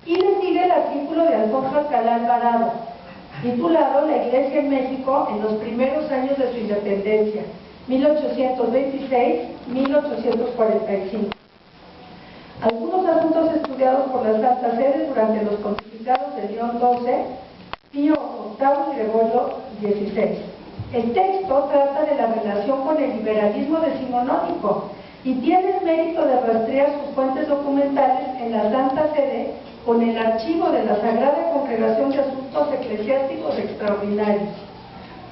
Y le sigue el artículo de Alfonso Alcalá Alvarado, titulado La Iglesia en México en los primeros años de su independencia, 1826-1845. Algunos asuntos estudiados por la Santa Sede durante los pontificados de León XII, Pío VIII y Gregorio XVI. El texto trata de la relación con el liberalismo decimonónico y tiene el mérito de rastrear sus fuentes documentales en la Santa Sede con el archivo de la Sagrada Congregación de Asuntos Eclesiásticos Extraordinarios.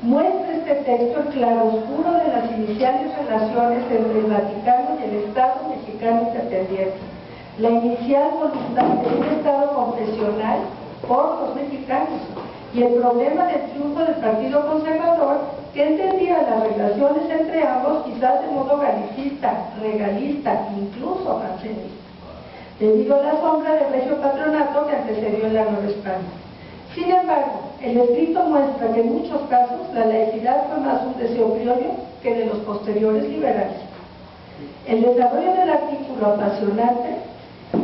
Muestra este texto el claroscuro de las iniciales relaciones entre el Vaticano y el Estado mexicano independiente, la inicial voluntad de un Estado confesional por los mexicanos y el problema del triunfo del Partido Conservador, que entendía las relaciones entre ambos quizás de modo galicista, regalista, incluso jansenista, debido a la sombra del regio patronato que antecedió en la Nueva España. Sin embargo, el escrito muestra que en muchos casos la laicidad fue más un deseo criollo que de los posteriores liberales. El desarrollo del artículo apasionante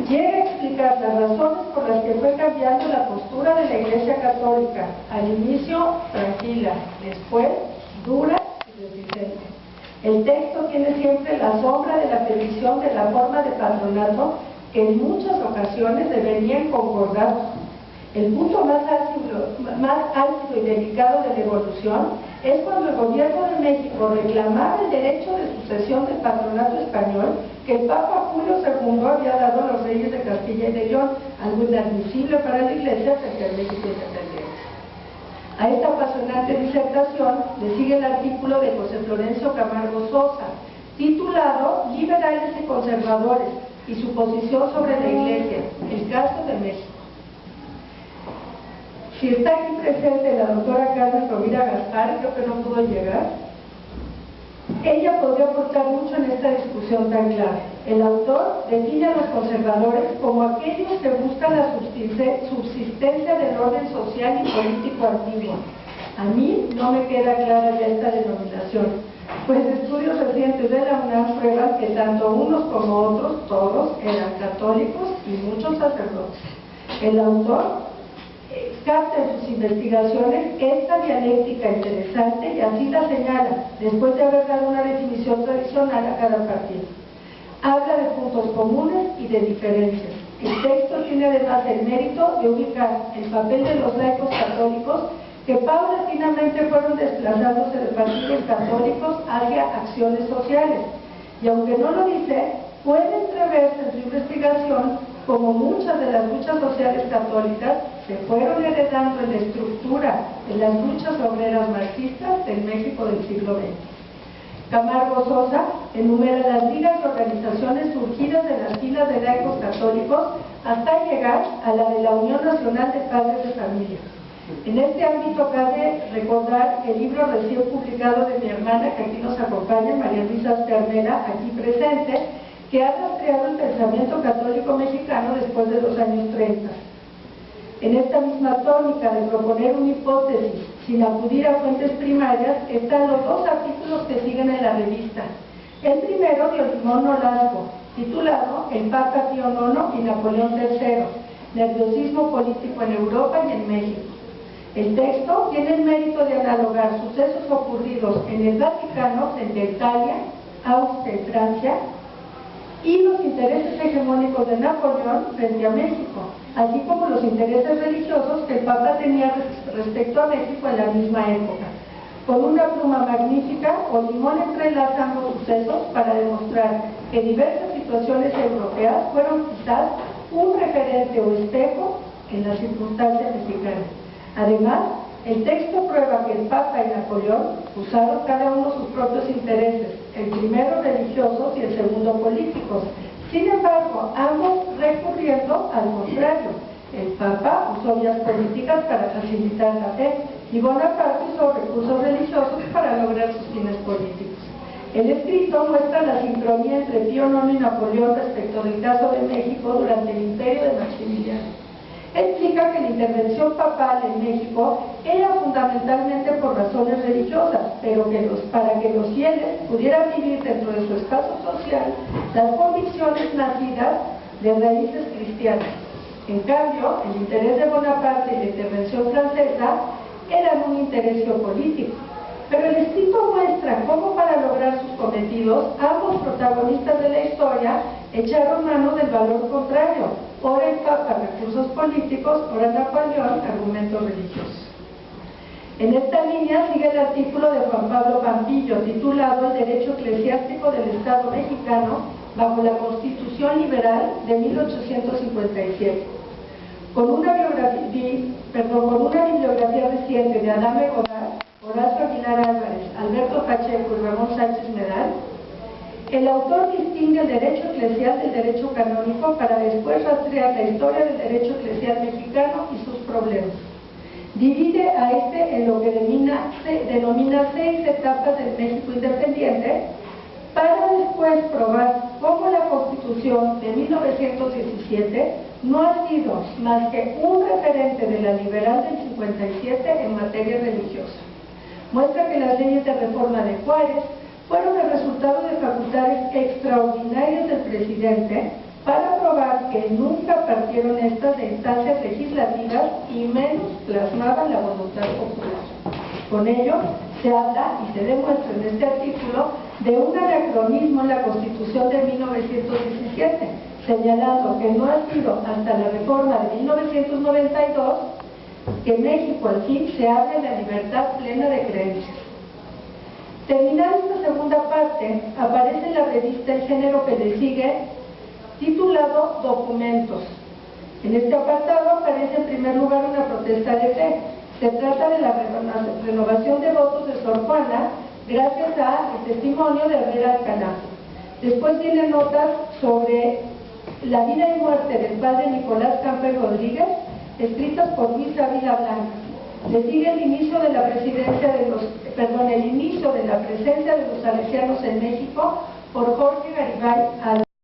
llega a explicar las razones por las que fue cambiando la postura de la Iglesia Católica, al inicio tranquila, después dura y resistente. El texto tiene siempre la sombra de la petición de la forma de patronato que en muchas ocasiones deberían concordar. El punto más álgido y delicado de la evolución es cuando el gobierno de México reclamaba el derecho de sucesión del patronato español que el Papa Julio II había dado a los reyes de Castilla y de León, algo inadmisible para la Iglesia frente al México independiente. A esta apasionante disertación le sigue el artículo de José Florencio Camargo Sosa, titulado Liberales y Conservadores y su posición sobre la Iglesia, el caso de México. Si está aquí presente la doctora Carmen Rovira Gaspar, creo que no pudo llegar, ella podría aportar mucho en esta discusión tan clara. El autor define a los conservadores como aquellos que buscan la subsistencia del orden social y político antiguo. A mí no me queda clara ya esta denominación, pues estudios recientes de la UNAM prueban que tanto unos como otros, todos, eran católicos y muchos sacerdotes. El autor capta en sus investigaciones esta dialéctica interesante y así la señala, después de haber dado una definición tradicional a cada partido. Habla de puntos comunes y de diferencias. El texto tiene además el mérito de ubicar el papel de los laicos católicos que paulatinamente fueron desplazándose de partidos católicos hacia acciones sociales. Y aunque no lo dice, puede entreverse en su investigación como muchas de las luchas sociales católicas se fueron heredando en la estructura de las luchas obreras marxistas del México del siglo XX. Camargo Sosa enumera las ligas y organizaciones surgidas de las filas de laicos católicos hasta llegar a la de la Unión Nacional de Padres de Familia. En este ámbito cabe recordar el libro recién publicado de mi hermana, que aquí nos acompaña, María Luisa Asternera, aquí presente, que ha rastreado el pensamiento católico mexicano después de los años 30. En esta misma tónica de proponer una hipótesis sin acudir a fuentes primarias están los dos artículos que siguen en la revista. El primero de Olimón Nolasco, titulado El Papa Pío IX y Napoleón III, nerviosismo político en Europa y en México. El texto tiene el mérito de analogar sucesos ocurridos en el Vaticano frente a Italia, Austria y Francia, y los intereses hegemónicos de Napoleón frente a México, así como los intereses religiosos que el Papa tenía respecto a México en la misma época. Con una pluma magnífica, Olimón entrelaza ambos sucesos para demostrar que diversas situaciones europeas fueron quizás un referente o espejo en las circunstancias mexicanas. Además, el texto prueba que el Papa y Napoleón usaron cada uno sus propios intereses, el primero religiosos y el segundo políticos. Sin embargo, ambos recurriendo al contrario. El Papa usó vías políticas para facilitar la fe y Bonaparte usó recursos religiosos para lograr sus fines políticos. El escrito muestra la sincronía entre Pío IX y Napoleón respecto del caso de México durante el imperio de Maximiliano. Explica que la intervención papal en México era fundamentalmente por razones religiosas, pero que para que los fieles pudieran vivir dentro de su espacio social las convicciones nacidas de raíces cristianas. En cambio, el interés de Bonaparte y la intervención francesa eran un interés geopolítico. Pero el escrito muestra cómo para lograr sus cometidos, ambos protagonistas de la historia echaron mano del valor contrario, ora el Papa, recursos políticos, ora Napoleón, argumentos religiosos. En esta línea sigue el artículo de Juan Pablo Pampillo, titulado El derecho eclesiástico del Estado mexicano bajo la Constitución Liberal de 1857. Con una bibliografía reciente de Adame Godard, Horacio Aguilar Álvarez, Alberto Pacheco y Ramón Sánchez Medal, el autor distingue el derecho eclesial del derecho canónico para después rastrear la historia del derecho eclesial mexicano y sus problemas. Divide a este en lo que denomina 6 etapas del México independiente, para después probar cómo la Constitución de 1917 no ha sido más que un referente de la liberal del 57 en materia religiosa. Muestra que las leyes de reforma de Juárez fueron el resultado de facultades extraordinarias del presidente para probar que nunca partieron estas de instancias legislativas y menos plasmaban la voluntad popular. Con ello, se habla y se demuestra en este artículo de un anacronismo en la Constitución de 1917, señalando que no ha sido hasta la reforma de 1992 que México al fin se abre la libertad plena de creencias. Terminada esta segunda parte, aparece en la revista El Género que le sigue, titulado Documentos. En este apartado aparece en primer lugar una protesta de fe. Se trata de la renovación de votos de Sor Juana gracias al testimonio de Herrera Alcalá. Después vienen notas sobre la vida y muerte del padre Nicolás Camper Rodríguez, escritas por Luis Ávila Blanca. Le sigue el inicio de la presencia de los salesianos en México por Jorge Garibay Álvarez.